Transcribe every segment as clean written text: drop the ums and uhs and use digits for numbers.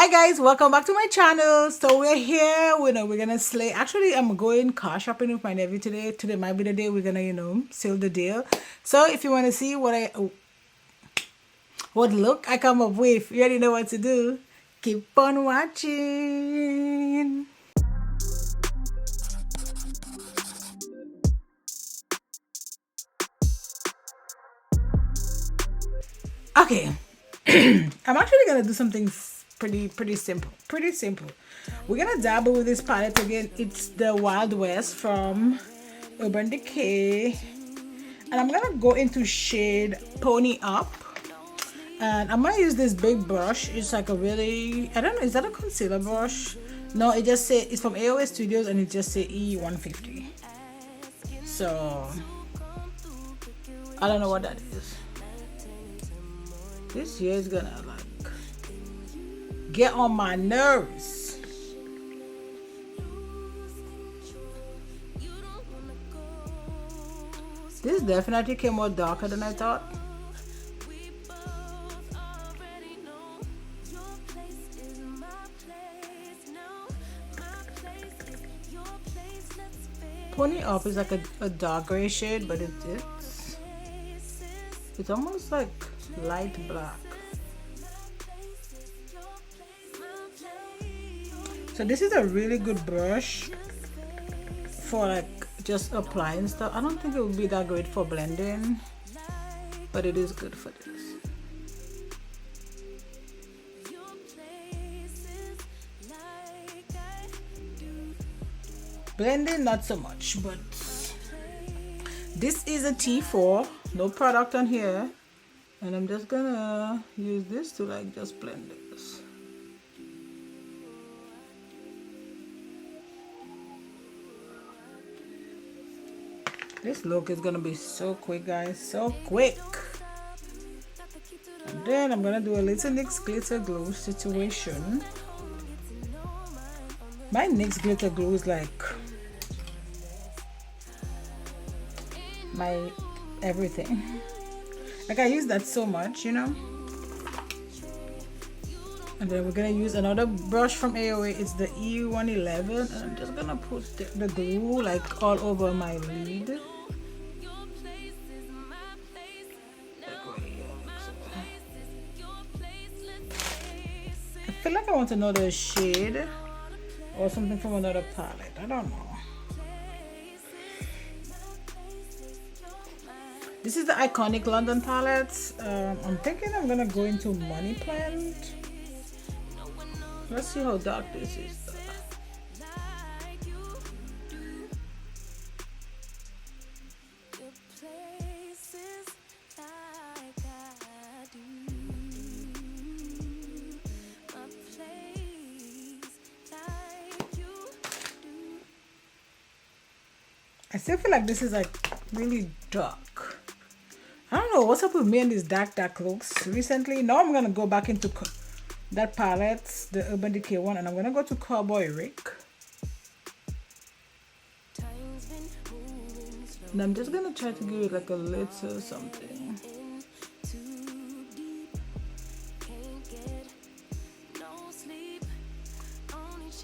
Hi guys, welcome back to my channel. So we're here, we're gonna slay. Actually, I'm going car shopping with my nephew today. Today might be the day we're gonna, seal the deal. So if you want to see what look I come up with, you already know what to do. Keep on watching. Okay. I'm actually gonna do something pretty simple. Pretty simple. We're gonna dabble with this palette again. It's the Wild West from Urban Decay. And I'm gonna go into shade Pony Up. And I'm gonna use this big brush. It's like a really, I don't know, is that a concealer brush? No, it just say it's from AOS Studios and it just say E150. So I don't know what that is. This here is gonna like get on my nerves. This definitely came out darker than I thought. Pony Up is like a dark gray shade, but it's almost like light black. So this is a really good brush for like just applying stuff. I don't think it would be that great for blending, but it is good for this. Blending not so much, but this is a T4, no product on here, and I'm just gonna use this to like just blend this. This look is gonna be so quick, guys, so quick. And then I'm gonna do a little NYX Glitter Glue situation. My NYX Glitter Glue is like my everything. Like I use that so much, And then we're gonna use another brush from AOA. It's the E111, and I'm just gonna put the glue like all over my lid. I feel like I want another shade or something from another palette. I don't know. This is the Iconic London palette. I'm thinking I'm gonna go into Money Plant. Let's see how dark this is. I still feel like this is like really dark. I don't know what's up with me and these dark looks recently. Now I'm gonna go back into that palette, the Urban Decay one, and I'm gonna go to Cowboy Rick. And I'm just gonna try to give it like a little something.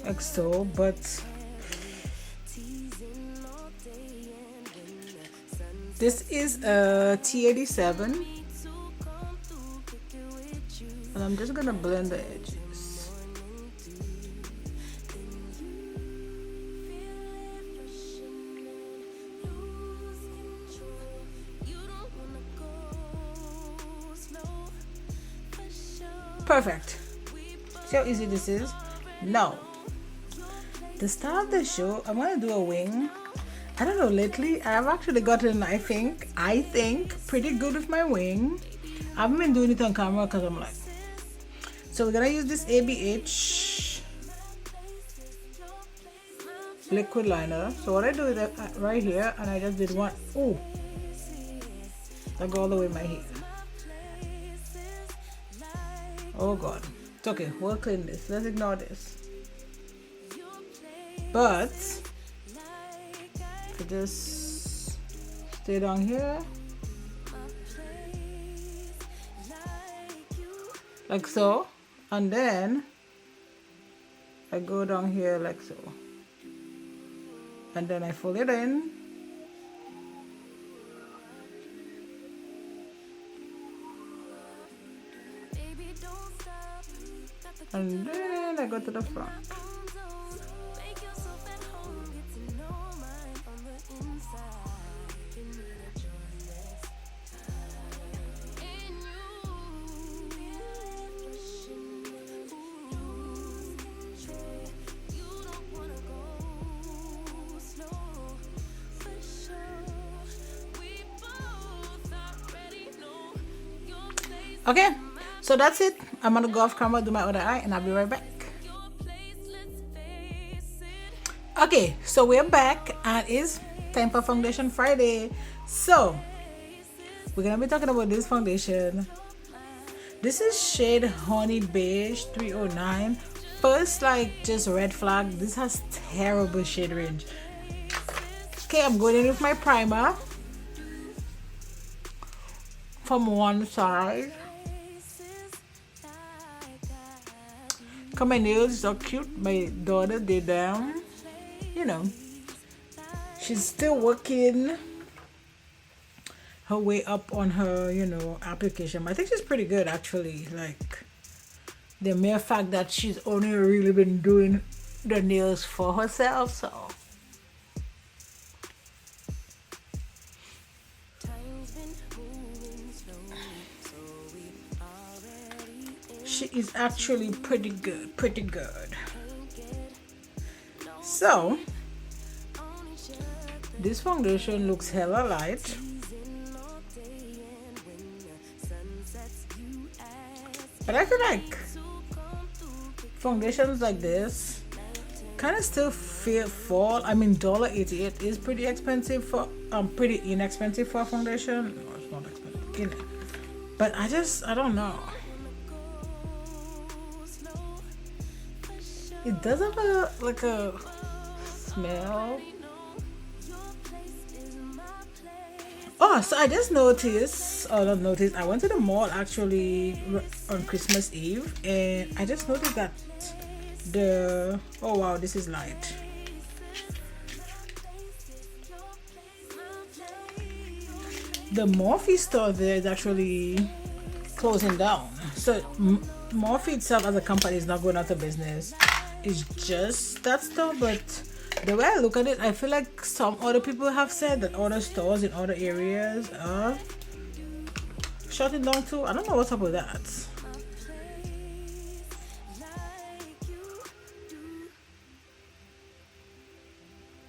Like so, but this is a T87, and I'm just gonna blend the edges. Perfect. See how easy this is? Now, to start the show, I'm gonna do a wing. I don't know, lately I've actually gotten, I think pretty good with my wing. I haven't been doing it on camera because I'm like, so we're gonna use this ABH liquid liner. So what I do is right here, and I just did one. Oh, I go all the way in my hair. Oh god, it's okay, we'll clean this, let's ignore this. But just stay down here like so, and then I go down here like so, and then I fold it in. And then I go to the front. Okay, so that's it. I'm gonna go off camera, do my other eye, and I'll be right back. Okay, so we're back and it's time for Foundation Friday. So we're gonna be talking about this foundation. This is shade Honey Beige 309. First, like, just red flag, this has terrible shade range. Okay, I'm going in with my primer from one side. Cause my nails are cute. My daughter did them. You know, she's still working her way up on her, you know, application. I think she's pretty good actually. Like, the mere fact that she's only really been doing the nails for herself, so she is actually pretty good. So this foundation looks hella light. But I feel like foundations like this kind of still feel fall. I mean, $1.88 is pretty expensive for pretty inexpensive for a foundation. No, it's not expensive. But I don't know. It does have a smell. Oh, so I just noticed, I went to the mall actually on Christmas Eve, and I just noticed that oh wow, this is light. The Morphe store there is actually closing down. So Morphe itself as a company is not going out of business. It's just that store, but the way I look at it, I feel like some other people have said that other stores in other areas are shutting down too. I don't know what's up with that.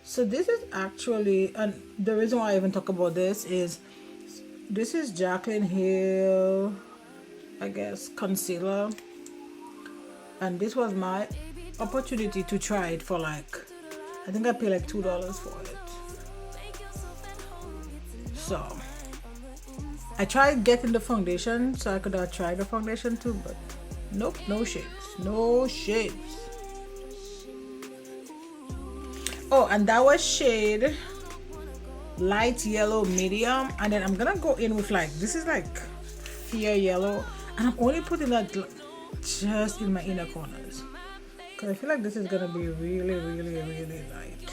So this is actually, and the reason why I even talk about this is Jaclyn Hill, I guess, concealer, and this was my opportunity to try it for like, I think I paid like $2 for it. So I tried getting the foundation so I could have tried the foundation too, but nope, no shades. Oh, and that was shade light yellow medium, and then I'm gonna go in with like, this is like fair yellow, and I'm only putting that just in my inner corners because I feel like this is gonna be really light.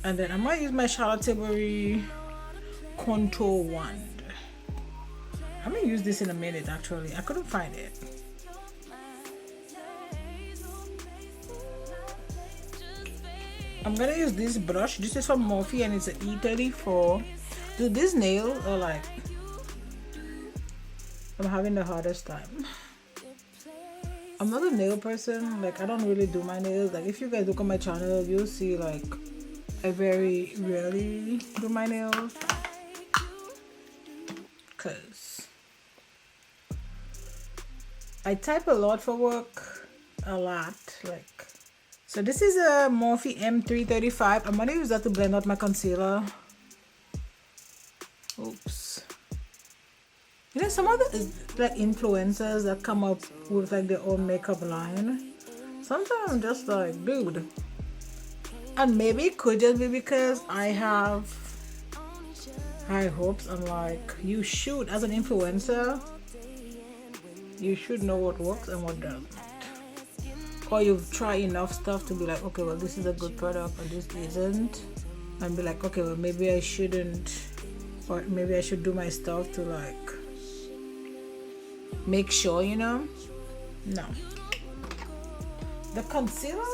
And then I'm gonna use my Charlotte Tilbury contour wand. I'm gonna use this in a minute. Actually, I couldn't find it. I'm gonna use this brush. This is from Morphe and it's an E34. Dude, this nail are like, I'm having the hardest time. I'm not a nail person. Like, I don't really do my nails. Like, if you guys look on my channel, you'll see like I very rarely do my nails because I type a lot for work, a lot. Like, so this is a Morphe M335. I'm gonna use that to blend out my concealer. Oops. You know, some of the like influencers that come up with like their own makeup line, sometimes I'm just like, dude. And maybe it could just be because I have high hopes. I'm like, you should, as an influencer, you should know what works and what doesn't. or you've tried enough stuff to be like, okay, well, this is a good product or this isn't, and be like, okay, well, maybe I shouldn't, or maybe I should do my stuff to like make sure, you know. No, the concealer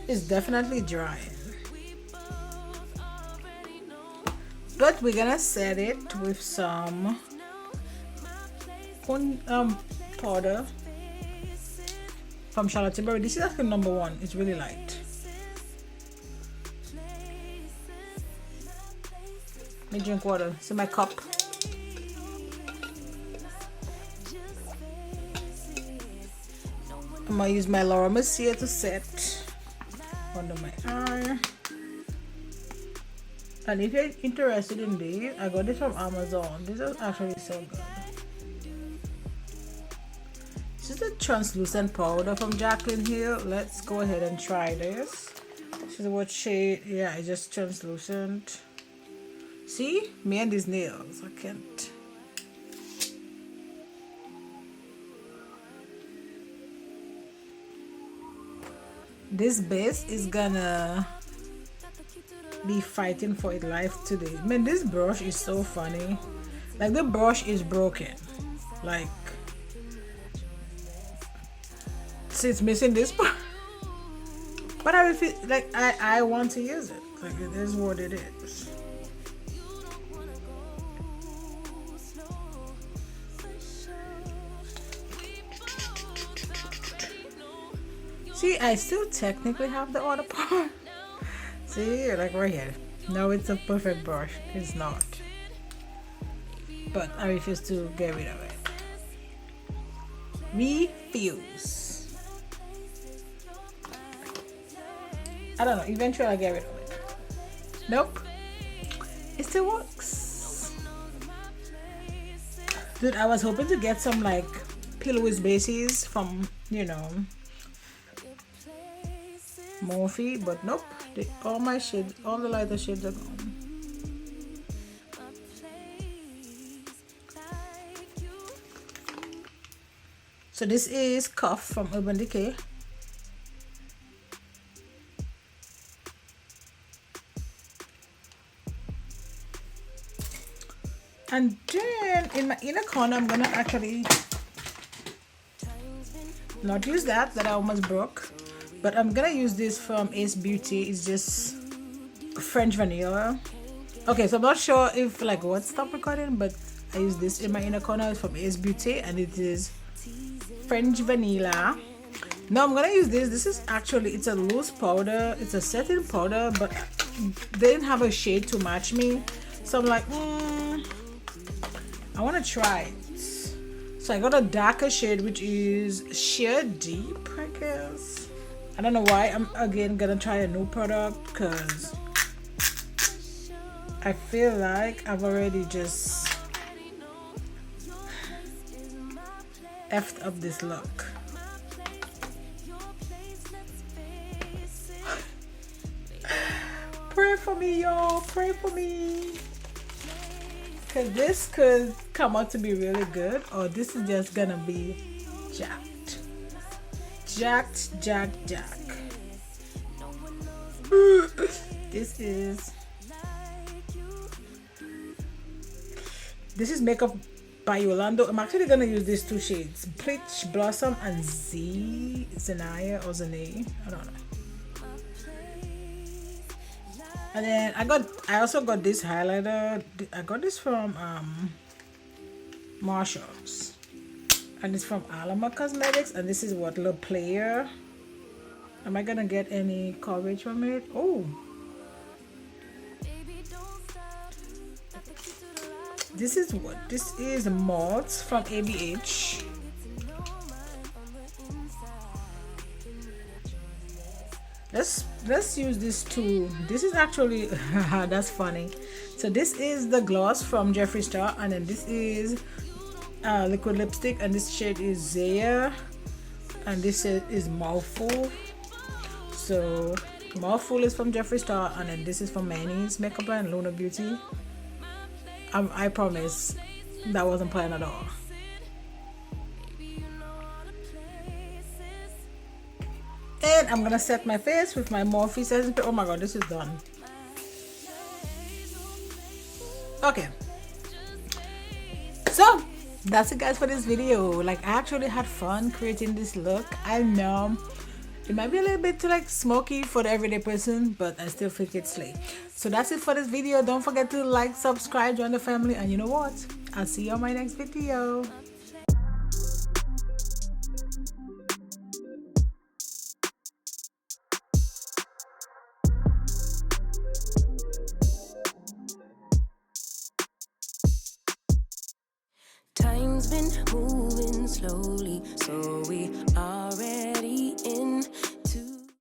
is definitely drying, but we're gonna set it with some powder from Charlotte Tilbury. This is actually number 1. It's really light. Let me drink water. It's in my cup. I'm gonna use my Laura Mercier to set under my eye. And if you're interested in these, I got this from Amazon. This is actually so good. This is a translucent powder from Jaclyn here. Let's go ahead and try this. This is what shade. Yeah, it's just translucent. See? Me and these nails. I can't. This base is gonna be fighting for its life today. Man, this brush is so funny. Like, the brush is broken. Like, see, it's missing this part. But I feel like I want to use it. Like, it is what it is. See, I still technically have the other part. See, like right here. No, it's a perfect brush. It's not. But I refuse to get rid of it. Refuse. I don't know. Eventually I'll get rid of it. Nope. It still works. Dude, I was hoping to get some like pillowy bases from, you know, Morphe, but nope. All my shades, all the lighter shades are gone. So this is Cuff from Urban Decay. And then in my inner corner, I'm gonna actually not use that I almost broke. But I'm gonna use this from Ace Beauty. It's just French vanilla. Okay, so I'm not sure if like what stopped recording, but I use this in my inner corner. It's from Ace Beauty and it is French vanilla. Now I'm gonna use this. This is actually, it's a loose powder. It's a setting powder, but they didn't have a shade to match me. So I'm like, I wanna try it. So I got a darker shade, which is Sheer Deep, I guess. I don't know why. I'm again gonna try a new product because I feel like I've already just effed up this look. Pray for me, y'all. Pray for me. Because this could come out to be really good, or this is just gonna be jacked. Jack. This is Makeup by Yolando. I'm actually gonna use these 2 shades, Peach Blossom and Zenaya or Zene. I don't know. And then I also got this highlighter. I got this from Marshalls. And it's from Alma Cosmetics, and this is what, Le Player. Am I gonna get any coverage from it? Oh, this is what, this is Mods from ABH. Let's use this too. This is actually that's funny. So this is the gloss from Jeffree Star, and then this is liquid lipstick, and this shade is Zaya, and this is Mouthful. So Mouthful is from Jeffree Star, and then this is from Manny's Makeup Line, Luna Beauty. I promise that wasn't planned at all. And I'm gonna set my face with my Morphe setting spray. Oh my god, this is done. Okay, so that's it guys for this video. Like, I actually had fun creating this look. I know it might be a little bit too like smoky for the everyday person, but I still think it's slay. So that's it for this video. Don't forget to like, subscribe, join the family, and you know what, I'll see you on my next video. Time's been moving slowly, so we already in